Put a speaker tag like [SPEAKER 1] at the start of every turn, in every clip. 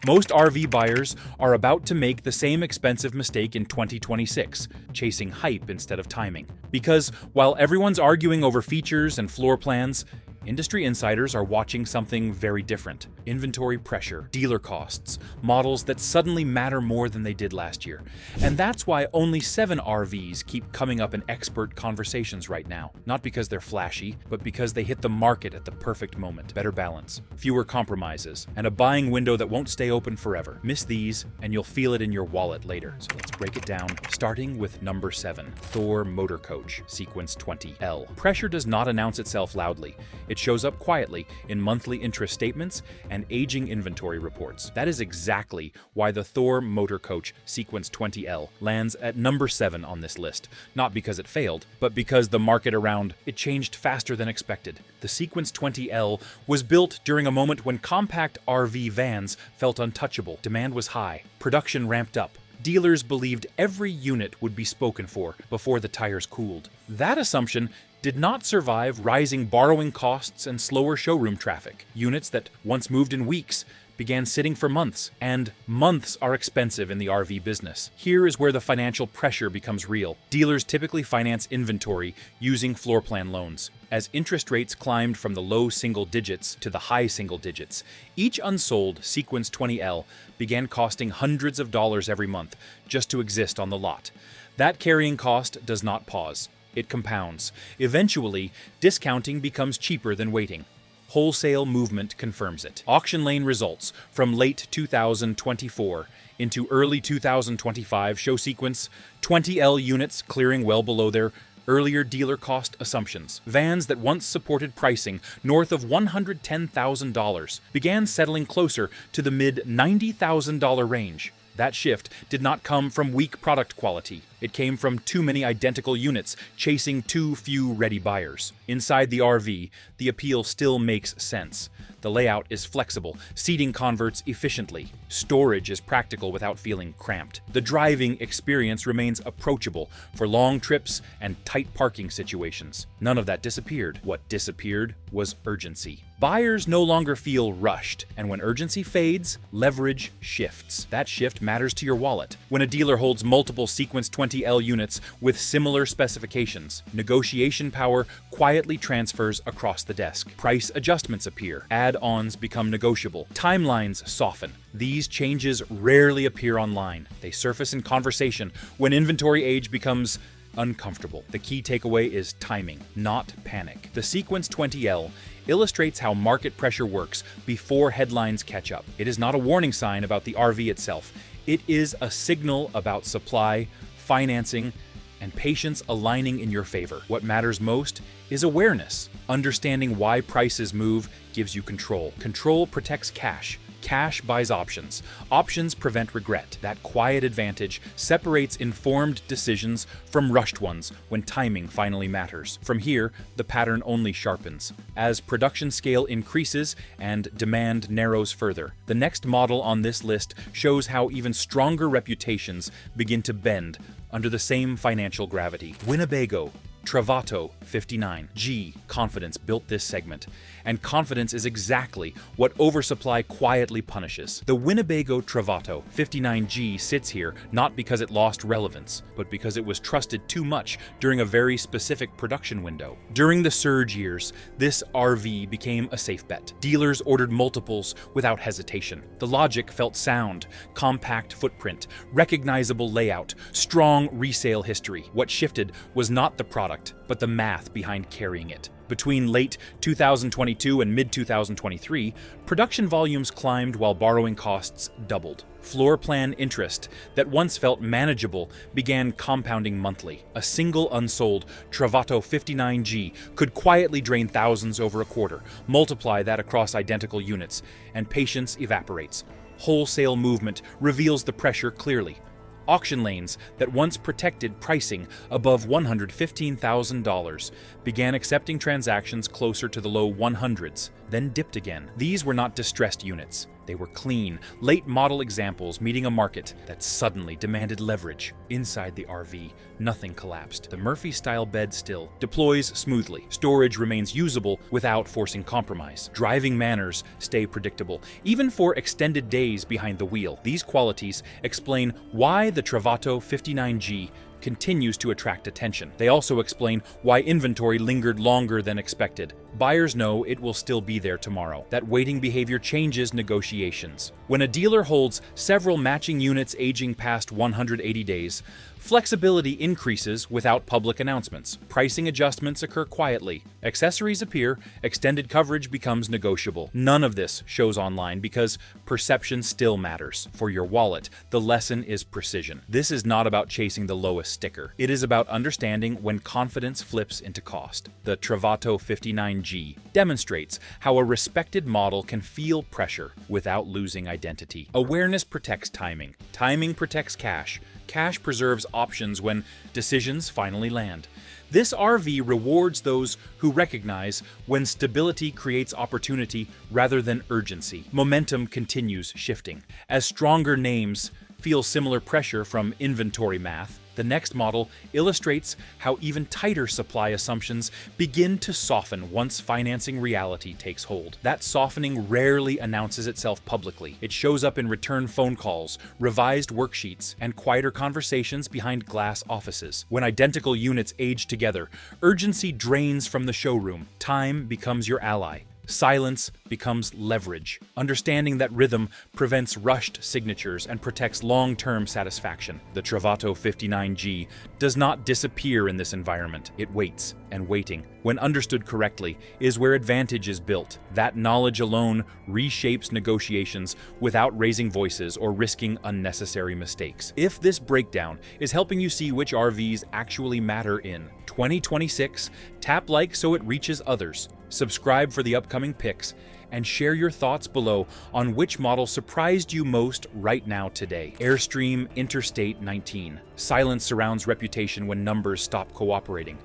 [SPEAKER 1] Most R-Vee buyers are about to make the same expensive mistake in 2026, chasing hype instead of timing. Because while everyone's arguing over features and floor plans, industry insiders are watching something very different. Inventory pressure, dealer costs, models that suddenly matter more than they did last year. And that's why only 7 R-Vees keep coming up in expert conversations right now. Not because they're flashy, but because they hit the market at the perfect moment. Better balance, fewer compromises, and a buying window that won't stay open forever. Miss these, and you'll feel it in your wallet later. So let's break it down, starting with number 7, Thor Motor Coach, Sequence 20L. Pressure does not announce itself loudly. It shows up quietly in monthly interest statements and aging inventory reports. That is exactly why the Thor Motor Coach Sequence 20L lands at number 7 on this list. Not because it failed, but because the market around it changed faster than expected. The Sequence 20L was built during a moment when compact R-Vee vans felt untouchable. Demand was high. Production ramped up. Dealers believed every unit would be spoken for before the tires cooled. That assumption did not survive rising borrowing costs and slower showroom traffic. Units that once moved in weeks began sitting for months, and months are expensive in the R-Vee business. Here is where the financial pressure becomes real. Dealers typically finance inventory using floor plan loans. As interest rates climbed from the low single digits to the high single digits, each unsold Sequence 20L began costing hundreds of dollars every month just to exist on the lot. That carrying cost does not pause. It compounds. Eventually, discounting becomes cheaper than waiting. Wholesale movement confirms it. Auction lane results from late 2024 into early 2025 show Sequence 20L units clearing well below their earlier dealer cost assumptions. Vans that once supported pricing north of $110,000 began settling closer to the mid-$90,000 range. That shift did not come from weak product quality. It came from too many identical units chasing too few ready buyers. Inside the R-Vee, the appeal still makes sense. The layout is flexible, seating converts efficiently. Storage is practical without feeling cramped. The driving experience remains approachable for long trips and tight parking situations. None of that disappeared. What disappeared was urgency. Buyers no longer feel rushed, and when urgency fades, leverage shifts. That shift matters to your wallet. When a dealer holds multiple Sequence 20L units with similar specifications, negotiation power quietly transfers across the desk. Price adjustments appear. Add-ons become negotiable. Timelines soften. These changes rarely appear online. They surface in conversation when inventory age becomes uncomfortable. The key takeaway is timing, not panic. The Sequence 20L illustrates how market pressure works before headlines catch up. It is not a warning sign about the R-Vee itself. It is a signal about supply, financing, and patience aligning in your favor. What matters most is awareness. Understanding why prices move gives you control. Control protects cash. Cash buys options. Options prevent regret. That quiet advantage separates informed decisions from rushed ones when timing finally matters. From here, the pattern only sharpens. As production scale increases and demand narrows further, the next model on this list shows how even stronger reputations begin to bend under the same financial gravity. Winnebago Travato 59G confidence built this segment, and confidence is exactly what oversupply quietly punishes. The Winnebago Travato 59G sits here not because it lost relevance, but because it was trusted too much during a very specific production window. During the surge years, this R-Vee became a safe bet. Dealers ordered multiples without hesitation. The logic felt sound: compact footprint, recognizable layout, strong resale history. What shifted was not the product, but the math behind carrying it. Between late 2022 and mid-2023, production volumes climbed while borrowing costs doubled. Floor plan interest that once felt manageable began compounding monthly. A single unsold Travato 59G could quietly drain thousands over a quarter. Multiply that across identical units, and patience evaporates. Wholesale movement reveals the pressure clearly. Auction lanes that once protected pricing above $115,000 began accepting transactions closer to the low 100s, then dipped again. These were not distressed units. They were clean, late-model examples meeting a market that suddenly demanded leverage. Inside the R-Vee, nothing collapsed. The Murphy-style bed still deploys smoothly. Storage remains usable without forcing compromise. Driving manners stay predictable, even for extended days behind the wheel. These qualities explain why the Travato 59G continues to attract attention. They also explain why inventory lingered longer than expected. Buyers know it will still be there tomorrow. That waiting behavior changes negotiations. When a dealer holds several matching units aging past 180 days, flexibility increases without public announcements. Pricing adjustments occur quietly. Accessories appear, extended coverage becomes negotiable. None of this shows online because perception still matters. For your wallet, the lesson is precision. This is not about chasing the lowest sticker. It is about understanding when confidence flips into cost. The Travato 59G demonstrates how a respected model can feel pressure without losing identity. Awareness protects timing. Timing protects cash. Cash preserves options when decisions finally land. This R-Vee rewards those who recognize when stability creates opportunity rather than urgency. Momentum continues shifting. As stronger names feel similar pressure from inventory math, the next model illustrates how even tighter supply assumptions begin to soften once financing reality takes hold. That softening rarely announces itself publicly. It shows up in return phone calls, revised worksheets, and quieter conversations behind glass offices. When identical units age together, urgency drains from the showroom. Time becomes your ally. Silence becomes leverage. Understanding that rhythm prevents rushed signatures and protects long-term satisfaction. The Travato 59G does not disappear in this environment. It waits, and waiting, when understood correctly, is where advantage is built. That knowledge alone reshapes negotiations without raising voices or risking unnecessary mistakes. If this breakdown is helping you see which R-Vees actually matter in 2026, tap like so it reaches others. Subscribe for the upcoming picks, and share your thoughts below on which model surprised you most right now today. Airstream Interstate 19. Silence surrounds reputation when numbers stop cooperating.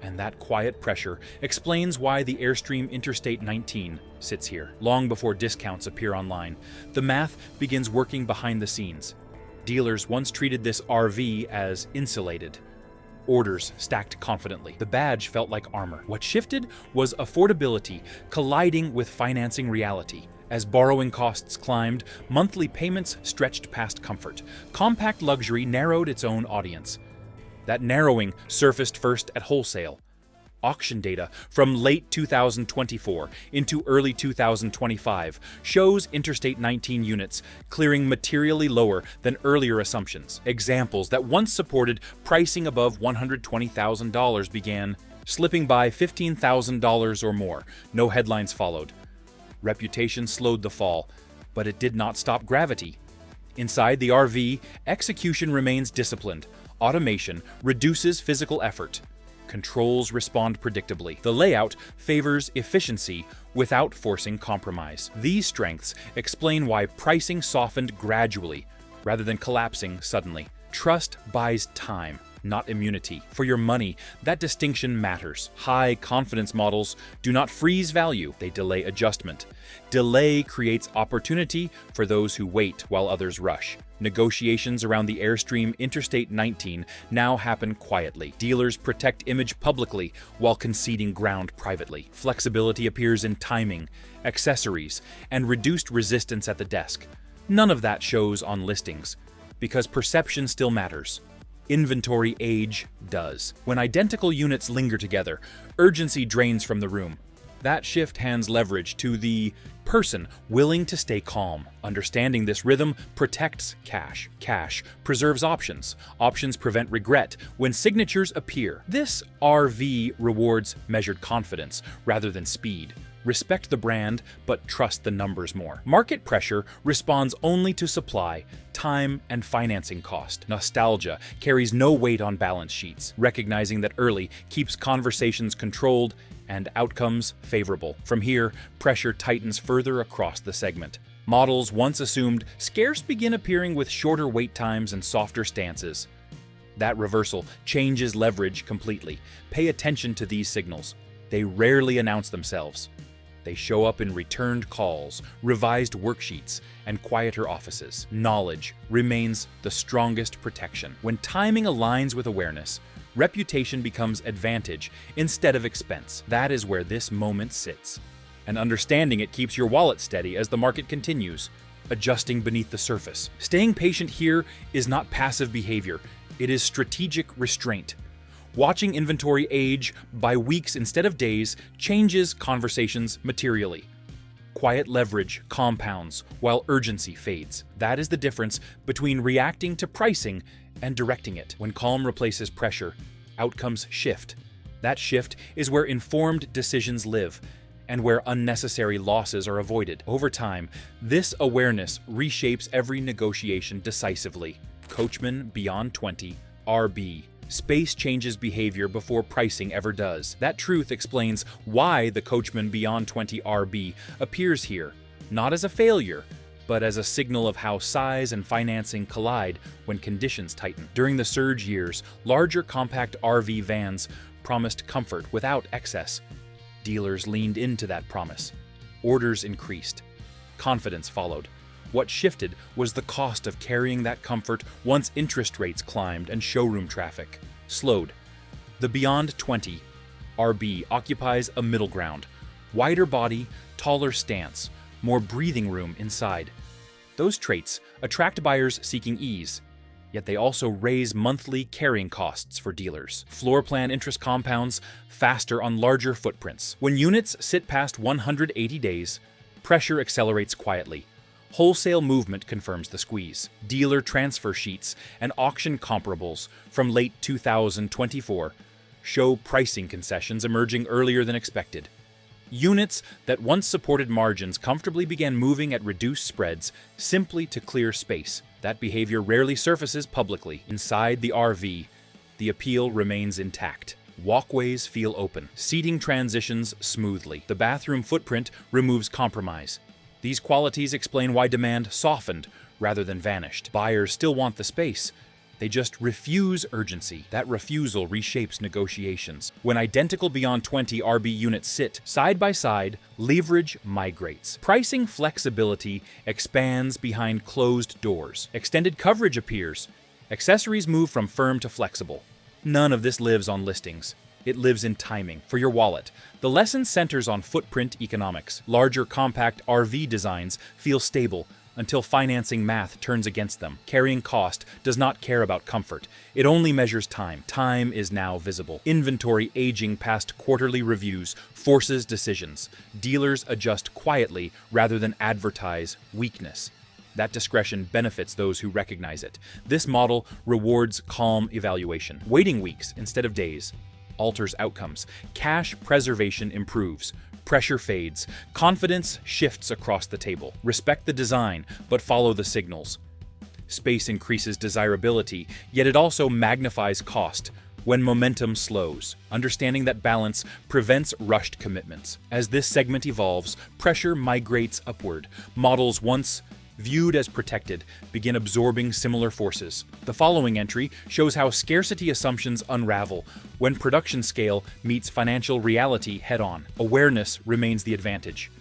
[SPEAKER 1] And that quiet pressure explains why the Airstream Interstate 19 sits here. Long before discounts appear online, the math begins working behind the scenes. Dealers once treated this R-Vee as insulated. Orders stacked confidently. The badge felt like armor. What shifted was affordability colliding with financing reality. As borrowing costs climbed, monthly payments stretched past comfort. Compact luxury narrowed its own audience. That narrowing surfaced first at wholesale. Auction data from late 2024 into early 2025 shows Interstate 19 units clearing materially lower than earlier assumptions. Examples that once supported pricing above $120,000 began slipping by $15,000 or more. No headlines followed. Reputation slowed the fall, but it did not stop gravity. Inside the R-Vee, execution remains disciplined. Automation reduces physical effort. Controls respond predictably. The layout favors efficiency without forcing compromise. These strengths explain why pricing softened gradually rather than collapsing suddenly. Trust buys time, not immunity. For your money, that distinction matters. High confidence models do not freeze value, they delay adjustment. Delay creates opportunity for those who wait while others rush. Negotiations around the Airstream Interstate 19 now happen quietly. Dealers protect image publicly while conceding ground privately. Flexibility appears in timing, accessories, and reduced resistance at the desk. None of that shows on listings, because perception still matters. Inventory age does. When identical units linger together, urgency drains from the room. That shift hands leverage to the person willing to stay calm. Understanding this rhythm protects cash. Cash preserves options. Options prevent regret when signatures appear. This R-Vee rewards measured confidence rather than speed. Respect the brand, but trust the numbers more. Market pressure responds only to supply, time, and financing cost. Nostalgia carries no weight on balance sheets. Recognizing that early keeps conversations controlled and outcomes favorable. From here, pressure tightens further across the segment. Models once assumed scarce begin appearing with shorter wait times and softer stances. That reversal changes leverage completely. Pay attention to these signals. They rarely announce themselves. They show up in returned calls, revised worksheets, and quieter offices. Knowledge remains the strongest protection. When timing aligns with awareness, reputation becomes advantage instead of expense. That is where this moment sits. And understanding it keeps your wallet steady as the market continues, adjusting beneath the surface. Staying patient here is not passive behavior, it is strategic restraint. Watching inventory age by weeks instead of days changes conversations materially. Quiet leverage compounds while urgency fades. That is the difference between reacting to pricing and directing it. When calm replaces pressure, outcomes shift. That shift is where informed decisions live and where unnecessary losses are avoided. Over time, this awareness reshapes every negotiation decisively. Coachman Beyond 20, R-Vee. Space changes behavior before pricing ever does. That truth explains why the Coachman Beyond 20 R-Vee appears here, not as a failure, but as a signal of how size and financing collide when conditions tighten. During the surge years, larger compact R-Vee vans promised comfort without excess. Dealers leaned into that promise. Orders increased. Confidence followed. What shifted was the cost of carrying that comfort once interest rates climbed and showroom traffic slowed. The Beyond 20 R-Vee occupies a middle ground. Wider body, taller stance, more breathing room inside. Those traits attract buyers seeking ease, yet they also raise monthly carrying costs for dealers. Floor plan interest compounds faster on larger footprints. When units sit past 180 days, pressure accelerates quietly. Wholesale movement confirms the squeeze. Dealer transfer sheets and auction comparables from late 2024 show pricing concessions emerging earlier than expected. Units that once supported margins comfortably began moving at reduced spreads simply to clear space. That behavior rarely surfaces publicly. Inside the R-Vee, the appeal remains intact. Walkways feel open. Seating transitions smoothly. The bathroom footprint removes compromise. These qualities explain why demand softened rather than vanished. Buyers still want the space. They just refuse urgency. That refusal reshapes negotiations. When identical Beyond 20 R-Vee units sit side by side, leverage migrates. Pricing flexibility expands behind closed doors. Extended coverage appears. Accessories move from firm to flexible. None of this lives on listings. It lives in timing. For your wallet, the lesson centers on footprint economics. Larger compact R-Vee designs feel stable until financing math turns against them. Carrying cost does not care about comfort. It only measures time. Time is now visible. Inventory aging past quarterly reviews forces decisions. Dealers adjust quietly rather than advertise weakness. That discretion benefits those who recognize it. This model rewards calm evaluation. Waiting weeks instead of days alters outcomes. Cash preservation improves. Pressure fades. Confidence shifts across the table. Respect the design, but follow the signals. Space increases desirability, yet it also magnifies cost when momentum slows. Understanding that balance prevents rushed commitments. As this segment evolves, pressure migrates upward. Models once viewed as protected begin absorbing similar forces. The following entry shows how scarcity assumptions unravel when production scale meets financial reality head-on. Awareness remains the advantage.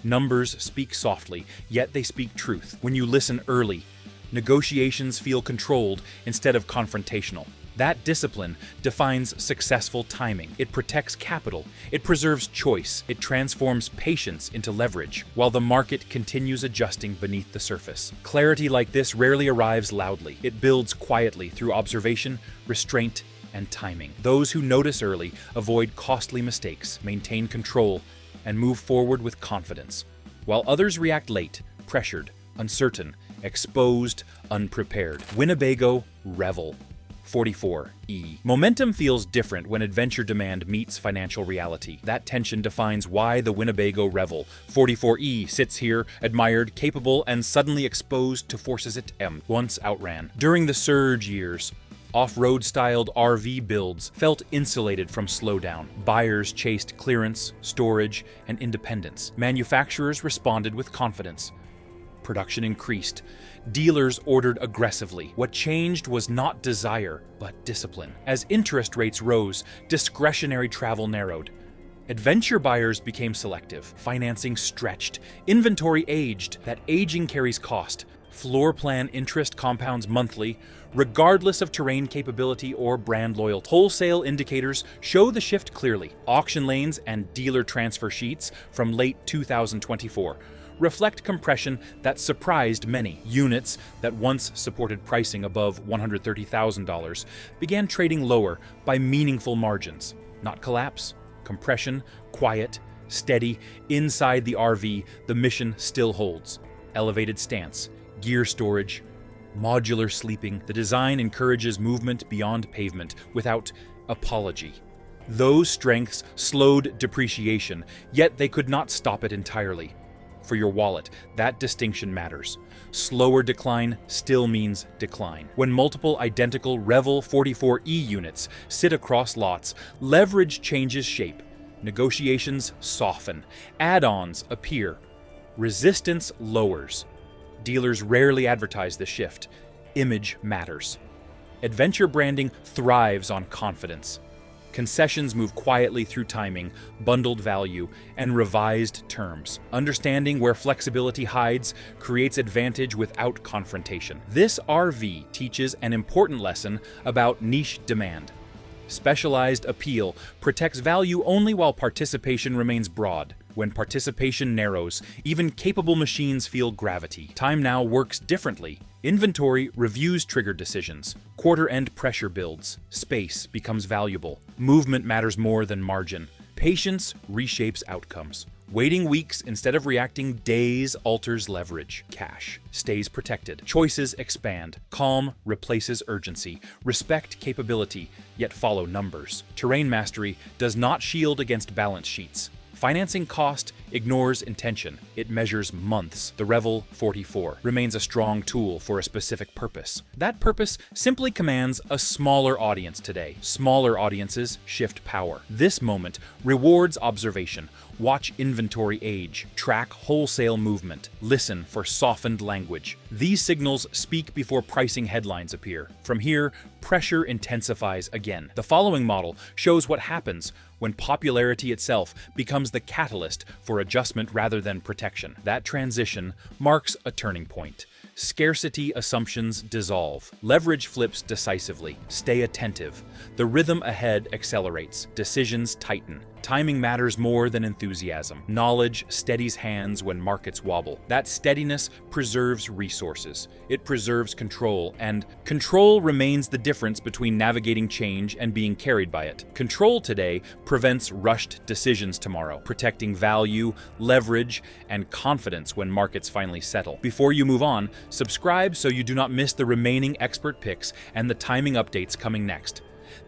[SPEAKER 1] Numbers speak softly, yet they speak truth. When you listen early, negotiations feel controlled instead of confrontational. That discipline defines successful timing. It protects capital. It preserves choice. It transforms patience into leverage, while the market continues adjusting beneath the surface. Clarity like this rarely arrives loudly. It builds quietly through observation, restraint, and timing. Those who notice early avoid costly mistakes, maintain control, and move forward with confidence, while others react late, pressured, uncertain, exposed, unprepared. Winnebago Revel 44E. Momentum feels different when adventure demand meets financial reality. That tension defines why the Winnebago Revel 44E sits here, admired, capable, and suddenly exposed to forces it once outran. During the surge years, off-road styled R-Vee builds felt insulated from slowdown. Buyers chased clearance, storage, and independence. Manufacturers responded with confidence. Production increased. Dealers ordered aggressively. What changed was not desire, but discipline. As interest rates rose, discretionary travel narrowed. Adventure buyers became selective, financing stretched, inventory aged, that aging carries cost, floor plan interest compounds monthly, regardless of terrain capability or brand loyalty. Wholesale indicators show the shift clearly. Auction lanes and dealer transfer sheets from late 2024 reflect compression that surprised many. Units that once supported pricing above $130,000 began trading lower by meaningful margins. Not collapse, compression, quiet, steady. Inside the R-Vee, the mission still holds. Elevated stance, gear storage, modular sleeping. The design encourages movement beyond pavement without apology. Those strengths slowed depreciation, yet they could not stop it entirely. For your wallet, that distinction matters. Slower decline still means decline. When multiple identical Revel 44E units sit across lots, leverage changes shape. Negotiations soften. Add-ons appear. Resistance lowers. Dealers rarely advertise the shift. Image matters. Adventure branding thrives on confidence. Concessions move quietly through timing, bundled value, and revised terms. Understanding where flexibility hides creates advantage without confrontation. This R-Vee teaches an important lesson about niche demand. Specialized appeal protects value only while participation remains broad. When participation narrows, even capable machines feel gravity. Time now works differently. Inventory reviews trigger decisions. Quarter-end pressure builds. Space becomes valuable. Movement matters more than margin. Patience reshapes outcomes. Waiting weeks instead of reacting days alters leverage. Cash stays protected. Choices expand. Calm replaces urgency. Respect capability, yet follow numbers. Terrain mastery does not shield against balance sheets. Financing cost ignores intention. It measures months. The Revel 44 remains a strong tool for a specific purpose. That purpose simply commands a smaller audience today. Smaller audiences shift power. This moment rewards observation. Watch inventory age. Track wholesale movement. Listen for softened language. These signals speak before pricing headlines appear. From here, pressure intensifies again. The following model shows what happens when popularity itself becomes the catalyst for adjustment rather than protection. That transition marks a turning point. Scarcity assumptions dissolve. Leverage flips decisively. Stay attentive. The rhythm ahead accelerates. Decisions tighten. Timing matters more than enthusiasm. Knowledge steadies hands when markets wobble. That steadiness preserves resources. It preserves control, and control remains the difference between navigating change and being carried by it. Control today prevents rushed decisions tomorrow, protecting value, leverage, and confidence when markets finally settle. Before you move on, subscribe so you do not miss the remaining expert picks and the timing updates coming next.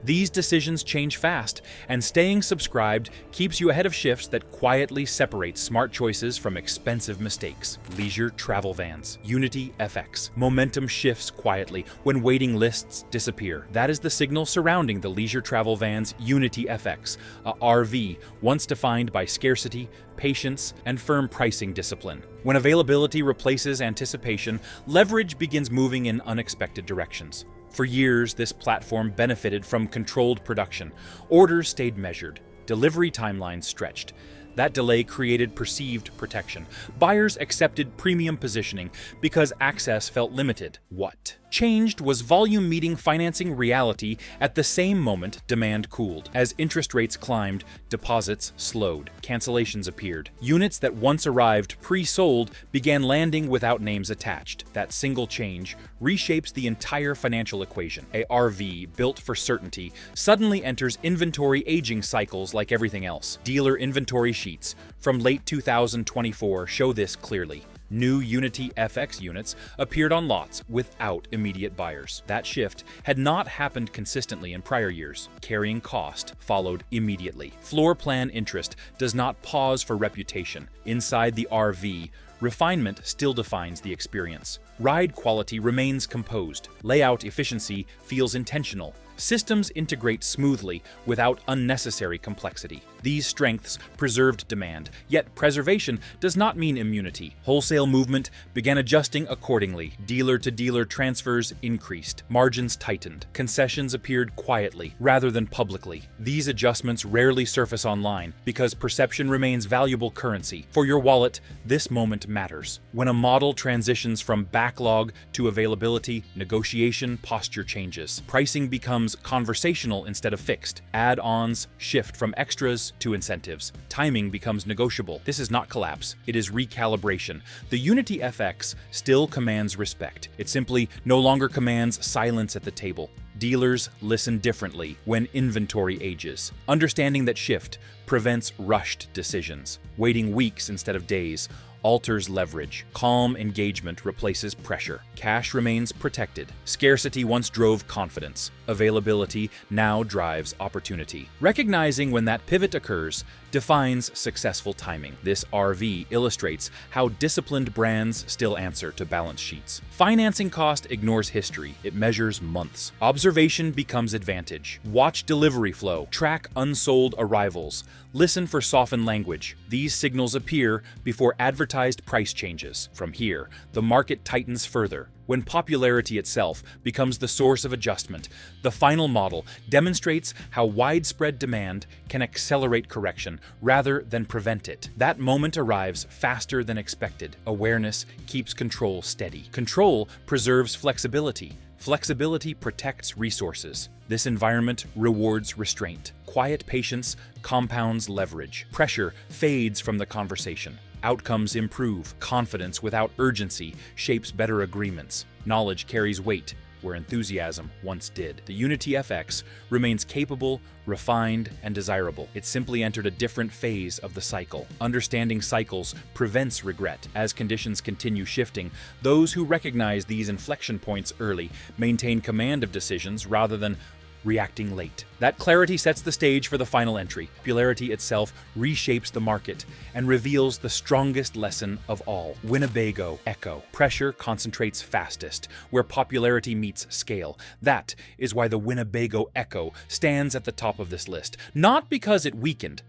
[SPEAKER 1] These decisions change fast, and staying subscribed keeps you ahead of shifts that quietly separate smart choices from expensive mistakes. Leisure travel vans. Unity FX. Momentum shifts quietly when waiting lists disappear. That is the signal surrounding the leisure travel van's Unity FX, a R-Vee once defined by scarcity, patience, and firm pricing discipline. When availability replaces anticipation, leverage begins moving in unexpected directions. For years, this platform benefited from controlled production. Orders stayed measured, delivery timelines stretched. That delay created perceived protection. Buyers accepted premium positioning because access felt limited. What changed was volume meeting financing reality at the same moment demand cooled. As interest rates climbed, deposits slowed. Cancellations appeared. Units that once arrived pre-sold began landing without names attached. That single change reshapes the entire financial equation. A R-Vee built for certainty suddenly enters inventory aging cycles like everything else. Dealer inventory sheets from late 2024 show this clearly. New Unity FX units appeared on lots without immediate buyers. That shift had not happened consistently in prior years. Carrying cost followed immediately. Floor plan interest does not pause for reputation. Inside the R-Vee, refinement still defines the experience. Ride quality remains composed. Layout efficiency feels intentional. Systems integrate smoothly without unnecessary complexity. These strengths preserved demand, yet preservation does not mean immunity. Wholesale movement began adjusting accordingly. Dealer-to-dealer transfers increased. Margins tightened. Concessions appeared quietly rather than publicly. These adjustments rarely surface online because perception remains valuable currency. For your wallet, this moment matters. When a model transitions from backlog to availability, negotiation posture changes. Pricing becomes conversational instead of fixed. Add-ons shift from extras to incentives. Timing becomes negotiable. This is not collapse, it is recalibration. The Unity FX still commands respect. It simply no longer commands silence at the table. Dealers listen differently when inventory ages. Understanding that shift prevents rushed decisions. Waiting weeks instead of days alters leverage. Calm engagement replaces pressure. Cash remains protected. Scarcity once drove confidence. Availability now drives opportunity. Recognizing when that pivot occurs defines successful timing. This R-Vee illustrates how disciplined brands still answer to balance sheets. Financing cost ignores history. It measures months. Observation becomes advantage. Watch delivery flow. Track unsold arrivals. Listen for softened language. These signals appear before advertised price changes. From here, the market tightens further. When popularity itself becomes the source of adjustment, the final model demonstrates how widespread demand can accelerate correction rather than prevent it. That moment arrives faster than expected. Awareness keeps control steady. Control preserves flexibility. Flexibility protects resources. This environment rewards restraint. Quiet patience compounds leverage. Pressure fades from the conversation. Outcomes improve. Confidence without urgency shapes better agreements. Knowledge carries weight where enthusiasm once did. The Unity FX remains capable, refined, and desirable. It simply entered a different phase of the cycle. Understanding cycles prevents regret. As conditions continue shifting, those who recognize these inflection points early maintain command of decisions rather than reacting late. That clarity sets the stage for the final entry. Popularity itself reshapes the market and reveals the strongest lesson of all. Winnebago Echo. Pressure concentrates fastest, where popularity meets scale. That is why the Winnebago Echo stands at the top of this list. Not because it weakened,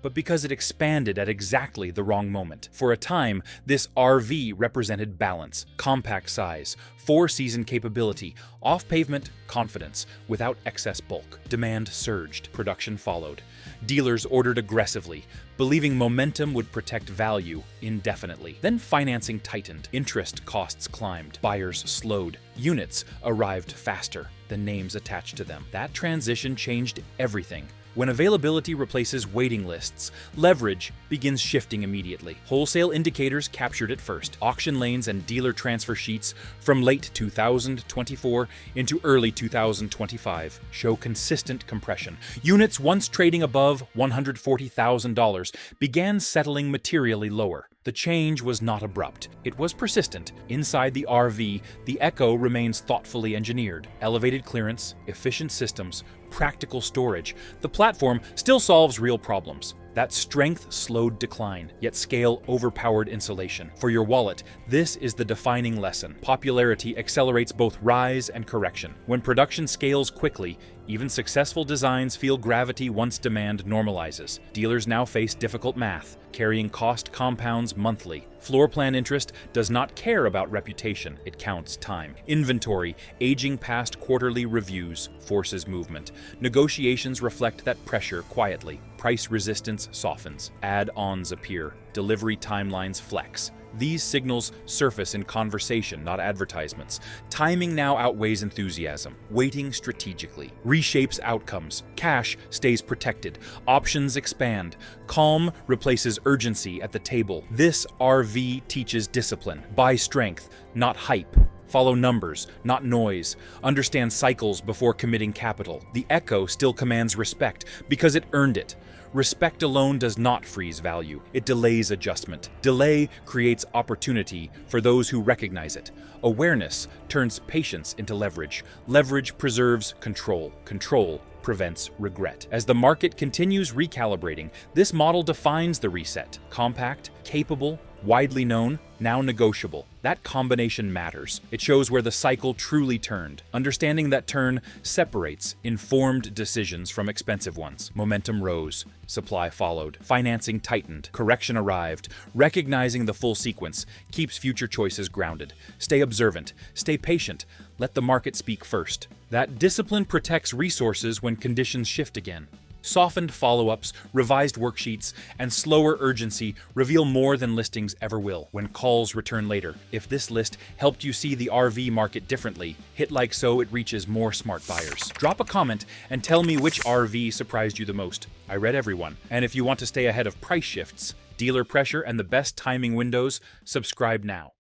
[SPEAKER 1] but because it expanded at exactly the wrong moment. For a time, this R-Vee represented balance, compact size, four-season capability, off-pavement confidence, without excess bulk. Demand surged, production followed. Dealers ordered aggressively, believing momentum would protect value indefinitely. Then financing tightened, interest costs climbed, buyers slowed, units arrived faster than names attached to them. That transition changed everything. When availability replaces waiting lists, leverage begins shifting immediately. Wholesale indicators captured it first. Auction lanes and dealer transfer sheets from late 2024 into early 2025 show consistent compression. Units once trading above $140,000 began settling materially lower. The change was not abrupt. It was persistent. Inside the R-Vee, the Echo remains thoughtfully engineered. Elevated clearance, efficient systems, practical storage. The platform still solves real problems. That strength slowed decline, yet scale overpowered insulation. For your wallet, this is the defining lesson. Popularity accelerates both rise and correction. When production scales quickly, even successful designs feel gravity once demand normalizes. Dealers now face difficult math, carrying cost compounds monthly. Floor plan interest does not care about reputation, it counts time. Inventory, aging past quarterly reviews, forces movement. Negotiations reflect that pressure quietly. Price resistance softens. Add-ons appear. Delivery timelines flex. These signals surface in conversation, not advertisements. Timing now outweighs enthusiasm. Waiting strategically reshapes outcomes. Cash stays protected. Options expand. Calm replaces urgency at the table. This R-Vee teaches discipline. Buy strength, not hype. Follow numbers, not noise. Understand cycles before committing capital. The Echo still commands respect because it earned it. Respect alone does not freeze value. It delays adjustment. Delay creates opportunity for those who recognize it. Awareness turns patience into leverage. Leverage preserves control. Control prevents regret. As the market continues recalibrating, this model defines the reset. Compact, capable, Widely known, now negotiable. That combination matters. It shows where the cycle truly turned. Understanding that turn separates informed decisions from expensive ones. Momentum rose. Supply followed. Financing tightened. Correction arrived. Recognizing the full sequence keeps future choices grounded. Stay observant. Stay patient. Let the market speak first. That discipline protects resources when conditions shift again. Softened follow-ups, revised worksheets, and slower urgency reveal more than listings ever will when calls return later. If this list helped you see the RV market differently, hit like so it reaches more smart buyers. Drop a comment and tell me which RV surprised you the most. I read everyone. And if you want to stay ahead of price shifts, dealer pressure, and the best timing windows, subscribe now.